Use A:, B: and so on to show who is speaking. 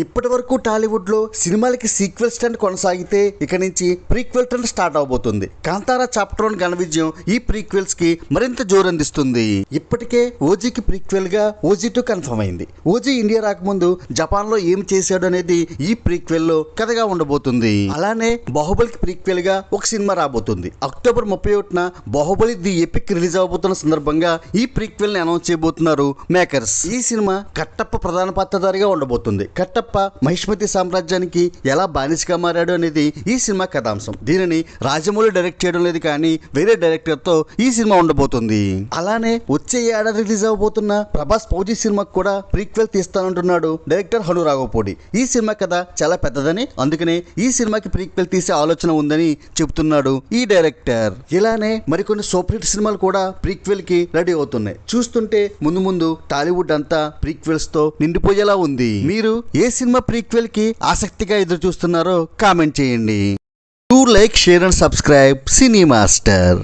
A: ఇప్పటి వరకు టాలీవుడ్ లో సినిమాలకి సీక్వెల్ స్టంట్ కొనసాగితే ఇక నుంచి ప్రీక్వెల్ ట్రెండ్ స్టార్ట్ అవబోతుంది. కాంతారా చాప్టర్ 1 ఘన విజయం ఈ ప్రీక్వెల్స్ కి మరింత జోరందిస్తుంది. ఇప్పటికే ఓజీకి ప్రీక్వెల్ గా OG2 కన్ఫర్మ్ అయింది. ఓజీ ఇండియా రాకముందు జపాన్ లో ఏం చేశాడు అనేది ఈ ప్రీక్వెల్ లో కథగా ఉండబోతుంది. అలానే బాహుబలికి ప్రీక్వెల్ గా ఒక సినిమా రాబోతుంది. అక్టోబర్ 31న బాహుబలి ది ఎపిక్ రిలీజ్ అవబోతున్న సందర్భంగా ఈ ప్రీక్వెల్ ని అనౌన్స్ చేయబోతున్నారు మేకర్స్. ఈ సినిమా కట్టప్ప ప్రధాన పాత్రధారిగా ఉండబోతుంది. కట్టప్ప మహిష్మతి సామ్రాజ్యానికి ఎలా బానిసగా మారాడు అనేది ఈ సినిమా కథాంశం. దీనిని రాజమౌళి డైరెక్ట్ చేయడం లేదు, కానీ వేరే డైరెక్టర్ తో ఈ సినిమా ఉండబోతుంది. అలానే వచ్చే ఏడాది రిలీజ్ అవబోతున్న ప్రభాస్ ఫౌజీ సినిమాకు కూడా ప్రీక్వెల్ తీస్తానంటున్నాడు డైరెక్టర్ హను రాఘవపూడి. ఈ సినిమా కథ చాలా పెద్దదని, అందుకనే ఈ సినిమాకి ప్రీక్వెల్ తీసే ఆలోచన ఉందని చెబుతున్నాడు ఈ డైరెక్టర్. ఇలానే మరికొన్ని సూపర్ హిట్ సినిమాలు కూడా ప్రీక్వెల్ కి రెడీ అవుతున్నాయి. చూస్తుంటే ముందు ముందు టాలీవుడ్ అంతా ప్రీక్వెల్స్ తో నిండిపోయేలా ఉంది. మీరు ఏ సినిమా ప్రీక్వెల్ కి ఆసక్తిగా ఎదురు చూస్తున్నారో కామెంట్ చేయండి. Do like, share and subscribe cine master.